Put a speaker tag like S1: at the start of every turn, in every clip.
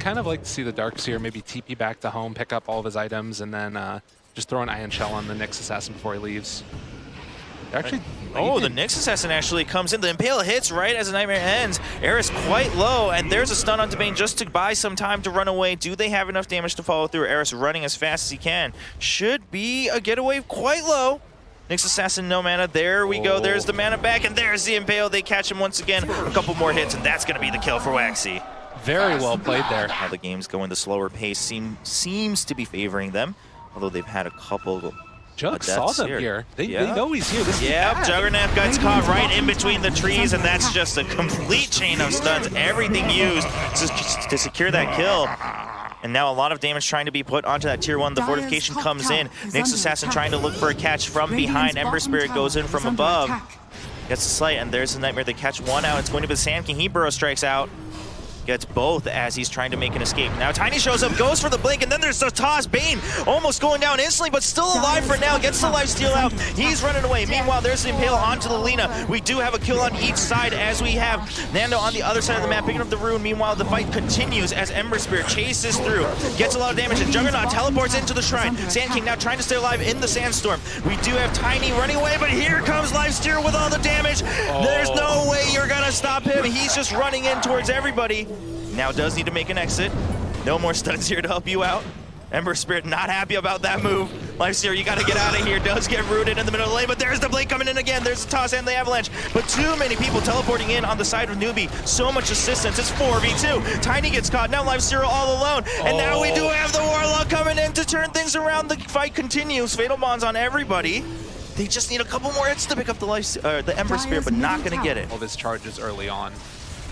S1: kind of like to see the Darkseer maybe TP back to home, pick up all of his items, and then just throw an Ion Shell on the Nyx Assassin before he leaves. Actually,
S2: oh, the Nyx Assassin actually comes in. The Impale hits right as the Nightmare ends. Eris quite low, and there's a stun on Domain just to buy some time to run away. Do they have enough damage to follow through? Eris running as fast as he can. Should be a getaway quite low. Nyx Assassin, no mana. There we go. There's the mana back, and there's the Impale. They catch him once again. A couple more hits, and that's going to be the kill for Waxy.
S1: Very well played there.
S2: How the game's going, the slower pace seems to be favoring them, although they've had a couple.
S1: Jug saw them here. They know he's here. This
S2: Juggernaut gets caught right in between the trees, and that's just a complete chain of stuns. Everything used to secure that kill. And now a lot of damage trying to be put onto that tier 1. The fortification comes in. Nyx Assassin trying to look for a catch from behind. Ember Spirit goes in from above. Gets the slight, and there's the Nightmare. They catch one out. It's going to be the Sand King. He burrow strikes out. Gets both as he's trying to make an escape. Now Tiny shows up, goes for the blink, and then there's the toss. Bane almost going down instantly, but still alive for now. Gets the lifesteal out. He's running away. Meanwhile, there's the Impale onto the Lina. We do have a kill on each side as we have Nando on the other side of the map picking up the rune. Meanwhile, the fight continues as Ember Spirit chases through. Gets a lot of damage, and Juggernaut teleports into the shrine. Sand King now trying to stay alive in the Sandstorm. We do have Tiny running away, but here comes Lifesteal with all the damage. There's no way you're gonna stop him. He's just running in towards everybody. Now does need to make an exit. No more stuns here to help you out. Ember Spirit not happy about that move. Lifesteal, you gotta get out of here. Does get rooted in the middle of the lane, but there's the blink coming in again. There's the toss and the avalanche. But too many people teleporting in on the side of Newbee. So much assistance. It's 4v2. Tiny gets caught. Now Lifesteal all alone. And now we do have the Warlock coming in to turn things around. The fight continues. Fatal Bonds on everybody. They just need a couple more hits to pick up the Ember Spirit, but not gonna get it.
S1: All of his charges early on,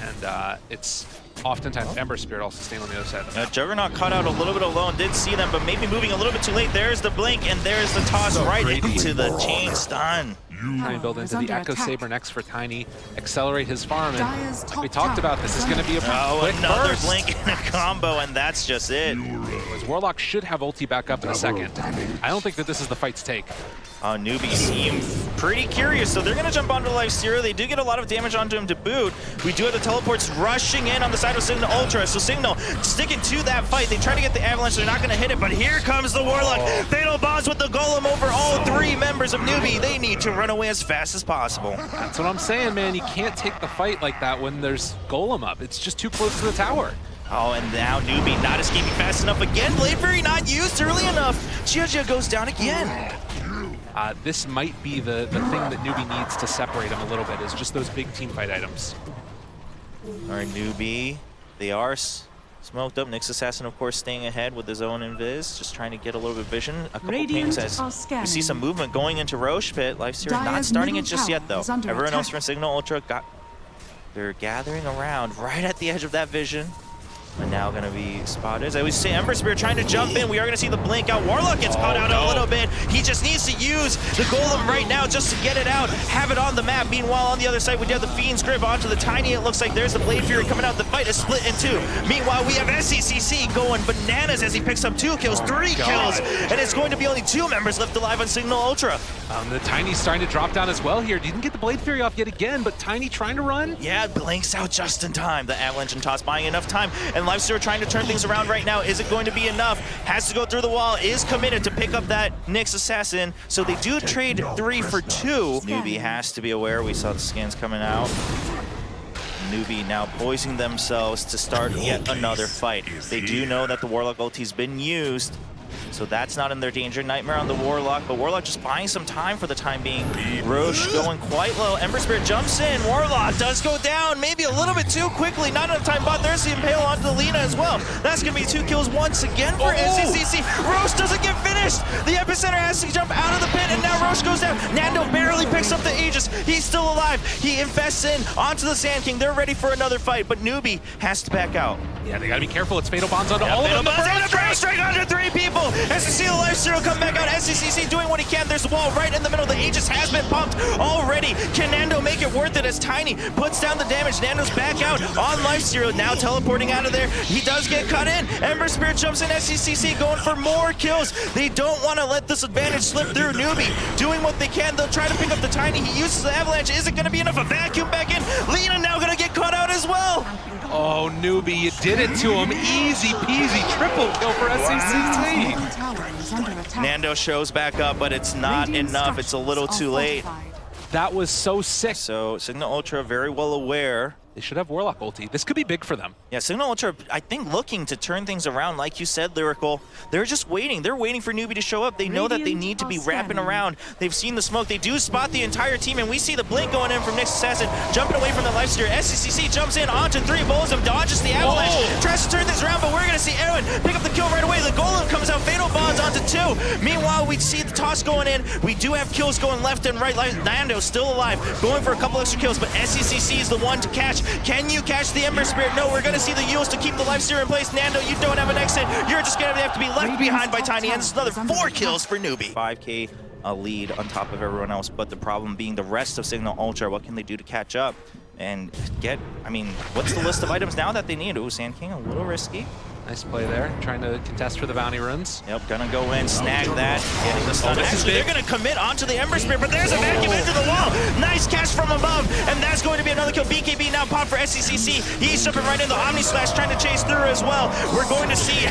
S1: and it's oftentimes Ember Spirit also staying on the other side of the map.
S2: Juggernaut caught out a little bit alone, did see them, but maybe moving a little bit too late. There's the blink, and there's the toss right into the chain stun.
S1: Trying to build into the Echo Saber next for Tiny, accelerate his farm, and we talked about this is going to be a quick
S2: another
S1: burst.
S2: blink and a combo, and that's just it.
S1: Warlock should have ulti back up in a second. I don't think that this is the fight to take.
S2: Newbee seem pretty curious, so they're going to jump onto Lifesteal. They do get a lot of damage onto him to boot. We do have the teleports rushing in on the side of Cignal Ultra, so Cignal sticking to that fight. They try to get the Avalanche, they're not going to hit it, but here comes the Warlock. Fatal Bonds with the Golem over all 3 members of Newbee. They need to run away as fast as possible.
S1: That's what I'm saying, man. You can't take the fight like that when there's Golem up. It's just too close to the tower.
S2: Oh, and now Newbee not escaping fast enough again. Blade Fury not used early enough. Gia goes down again.
S1: This might be the thing that Newbee needs to separate him a little bit, is just those big team fight items.
S2: All right, Newbee, they are smoked up. Nyx Assassin, of course, staying ahead with his own invis, just trying to get a little bit of vision. A couple pings as we see some movement going into Roche Pit. Lifesteal not starting it just yet, though. Everyone else from Cignal Ultra they're gathering around right at the edge of that vision. And now going to be spotted. As I always say, Ember Spirit trying to jump in. We are going to see the blink out. Warlock gets caught out a little bit. He just needs to use the Golem right now just to get it out, have it on the map. Meanwhile, on the other side, we do have the Fiend's Grip onto the Tiny. It looks like there's the Blade Fury coming out. The fight is split in 2. Meanwhile, we have SCCC going bananas as he picks up 2 kills, 3 kills, and it's going to be only 2 members left alive on Cignal Ultra.
S1: The Tiny's starting to drop down as well here. Didn't get the Blade Fury off yet again, but Tiny trying to run.
S2: Yeah, blinks out just in time. The Avalanche and Toss buying enough time, and Lifesteal trying to turn things around right now. Is it going to be enough? Has to go through the wall, is committed to pick up that Nyx Assassin. So they do trade 3 for 2. Newbee has to be aware. We saw the scans coming out. Newbee now poising themselves to start yet another fight. They do know that the Warlock ulti's been used, so that's not in their danger. Nightmare on the Warlock, but Warlock just buying some time for the time being. Roche going quite low. Ember Spirit jumps in. Warlock does go down, maybe a little bit too quickly. Not enough time, but there's the Impale onto the Lina as well. That's going to be 2 kills once again for SCCC. Roche doesn't get finished. The Epicenter has to jump out of the pit, and now Roche goes down. Nando barely picks up the Aegis. He's still alive. He invests in onto the Sand King. They're ready for another fight, but Newbee has to back out.
S1: Yeah, they got to be careful. It's Fatal Bonds onto all of them.
S2: And a burrow strike onto 3 people. As you see the Lifesteal come back out, SCCC doing what he can. There's a wall right in the middle. The Aegis has been pumped already. Can Nando make it worth it as Tiny puts down the damage? Nando's back out on Lifesteal, now teleporting out of there. He does get cut in. Ember Spirit jumps in. SCCC going for more kills. They don't want to let this advantage slip through. Newbee doing what they can. They'll try to pick up the Tiny. He uses the Avalanche. Is it going to be enough? A vacuum back in. Lina now going to get caught out as well.
S1: Oh, Newbee, you did it to him. Easy peasy, triple kill for SCCC.
S2: Nando shows back up, but it's not enough. It's a little too late.
S1: That was so sick.
S2: So Cignal Ultra very well aware.
S1: They should have Warlock ulti. This could be big for them.
S2: Yeah, Cignal Ultra, I think, looking to turn things around, like you said, Lyrical. They're just waiting. They're waiting for Newbee to show up. They know that they need to be wrapping around. They've seen the smoke. They do spot the entire team, and we see the blink going in from Nyx Assassin, jumping away from the Lifesteer. SCCC jumps in onto 3 bulls him, dodges the avalanche, tries to turn this around, but we're going to see Erwin pick up the kill right away. The golem comes out, fatal bonds onto 2. Meanwhile, we see the toss going in. We do have kills going left and right. Nando still alive, going for a couple extra kills, but SCCC is the one to catch. Can you catch the Ember Spirit? No, we're going to see the Yules to keep the Lifesteer in place. Nando, you don't have an exit. You're just going to have to be left behind by Tiny, and it's another 4 kills for Newbee. 5K lead on top of everyone else, but the problem being the rest of Cignal Ultra. What can they do to catch up and get, I mean, what's the list of items now that they need? Ooh, Sand King, a little risky.
S1: Nice play there, trying to contest for the bounty runes.
S2: Yep, gonna go in, snag that, getting the stun. Actually, they're gonna commit onto the Ember Spirit, but there's a vacuum into the wall. Nice catch from above, and that's going to be another kill. BKB now popped for SCCC. He's jumping right in the Omni Slash, trying to chase through as well. We're going to see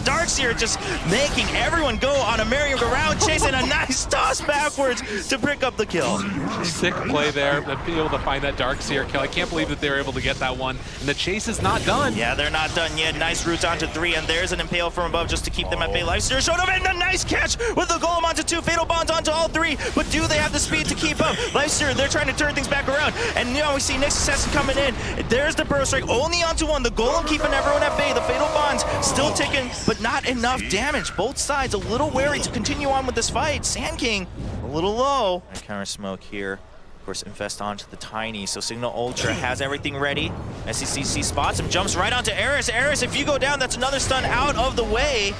S2: Darkseer just making everyone go on a merry-go-round chase, and a nice toss backwards to pick up the kill.
S1: Sick play there, to be able to find that Darkseer kill. I can't believe that they were able to get that one, and the chase is not done.
S2: Yeah, they're not done yet. Nice routes onto 3, and there's an Impale from above just to keep them at bay. Lifesteer showed up, and a nice catch with the golem onto 2, fatal bonds onto all 3, but do they have the speed to keep up? Lifesteer, they're trying to turn things back around, and now we see Nyx Assassin coming in. There's the Burrow Strike, only onto 1. The golem keeping everyone at bay. The fatal bonds still ticking, but not enough damage. Both sides a little wary to continue on with this fight. Sand King a little low. Counter smoke here. Of course, invest onto the Tiny, so Cignal Ultra has everything ready. SCCC spots him, jumps right onto Eris. Eris, if you go down, that's another stun out of the way.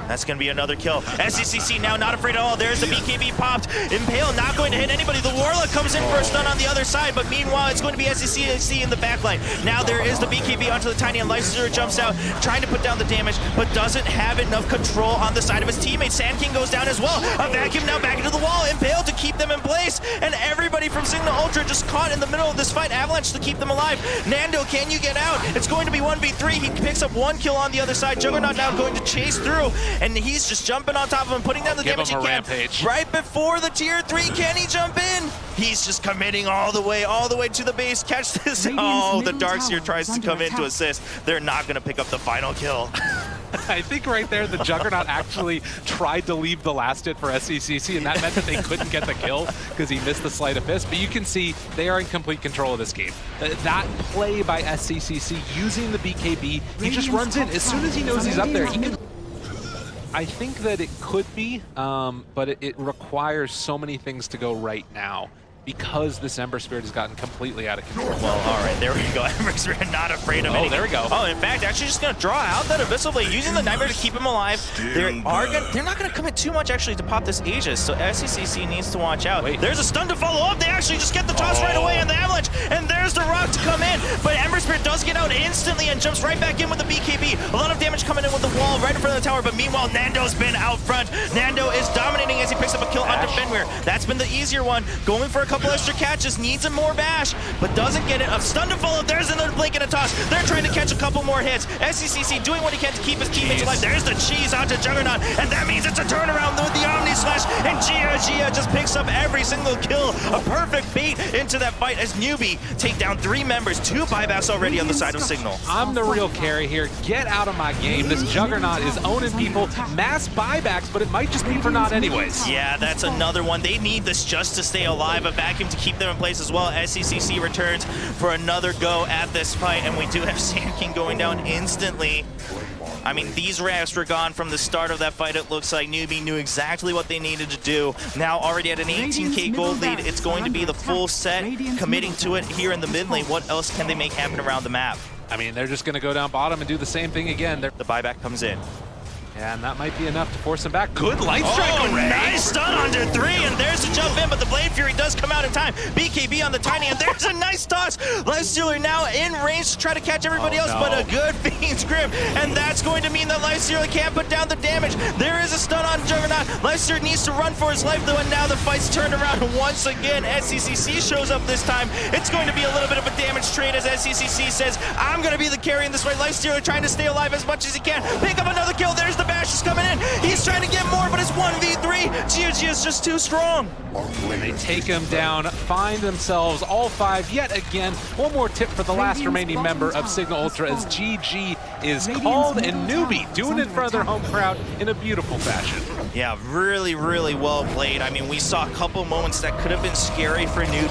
S2: That's going to be another kill. SCCC now not afraid at all. There's the BKB popped. Impale not going to hit anybody. The Warlock comes in for a stun on the other side, but meanwhile, it's going to be SCCC in the backline. Now there is the BKB onto the Tiny, and Lifesteer jumps out, trying to put down the damage, but doesn't have enough control on the side of his teammate. Sand King goes down as well. A vacuum now back into the wall. Impale to keep them in place, and everybody from Cignal Ultra just caught in the middle of this fight. Avalanche to keep them alive. Nando, can you get out? It's going to be 1v3. He picks up 1 kill on the other side. Juggernaut now going to chase through, and he's just jumping on top of him, putting down the damage he can.
S1: Rampage.
S2: Right before the tier 3, can he jump in? He's just committing all the way to the base. Catch this. Oh, the Darkseer tries to come in to assist. They're not going to pick up the final kill.
S1: I think right there, the Juggernaut actually tried to leave the last hit for SCCC, and that meant that they couldn't get the kill because he missed the Sleight of Fist. But you can see they are in complete control of this game. That play by SCCC using the BKB, he just runs in. As soon as he knows he's up there, he can... I think that it could be, but it requires so many things to go right now, because this Ember Spirit has gotten completely out of control.
S2: Well, all right, there we go. Ember Spirit not afraid of anything.
S1: Oh, there we go.
S2: Oh, in fact, actually just going to draw out that Abyssal Blade, using the Nightmare to keep him alive. They're not going to commit too much, actually, to pop this Aegis, so SCCC needs to watch out.
S1: Wait.
S2: There's a stun to follow up. They actually just get the toss right away, and the Avalanche, and there's the Rock to come in. But Ember Spirit does get out instantly and jumps right back in with the BKB. A lot of damage coming in with the wall right in front of the tower, but meanwhile, Nando's been out front. Nando is dominating as he picks up a kill onto Fenrir. That's been the easier one. Going for a couple extra catches, needs a more bash, but doesn't get it. A stun to follow. There's another blink and a toss. They're trying to catch a couple more hits. SCCC doing what he can to keep his teammates alive. There's the cheese onto Juggernaut, and that means it's a turnaround with the Omni Slash, and Gia just picks up every single kill. A perfect bait into that fight as Newbee take down 3 members, 2 buybacks already on the side of Cignal.
S1: I'm the real carry here. Get out of my game. This Juggernaut is owning people. Mass buybacks, but it might just be for naught anyways.
S2: Yeah, that's another one. They need this just to stay alive. A vacuum to keep them in place as well. SCCC returns for another go at this fight, and we do have Sand King going down instantly. I mean, these rafts were gone from the start of that fight. It looks like Newbee knew exactly what they needed to do. Now already at an 18k gold lead, it's going to be the full set, committing to it here in the mid lane. What else can they make happen around the map?
S1: I mean, they're just going to go down bottom and do the same thing again.
S2: The buyback comes in.
S1: Yeah, and that might be enough to force him back. Good light strike array.
S2: Nice stun under 3, and there's the jump in, but the Blade Fury does come out in time. BKB on the Tiny, and there's a nice toss. Lifestealer now in range to try to catch everybody else, but a good Fiend's Grip, and that's going to mean that Lifestealer can't put down the damage. There is a stun on Juggernaut. Lifestealer needs to run for his life, though, and now the fight's turned around once again. SCCC shows up this time. It's going to be a little bit of a damage trade as SCCC says, I'm going to be the carry in this fight. Lifestealer trying to stay alive as much as he can. Pick up another kill. There's the bash is coming in. He's trying to get more, but it's 1v3. GOG is just too strong.
S1: They take him down, find themselves all 5 yet again. One more tip for the last remaining member of Cignal Ultra as GG is called, and Newbee doing it in front of their home crowd in a beautiful fashion.
S2: Yeah, really, really well played. I mean, we saw a couple moments that could have been scary for Newbee.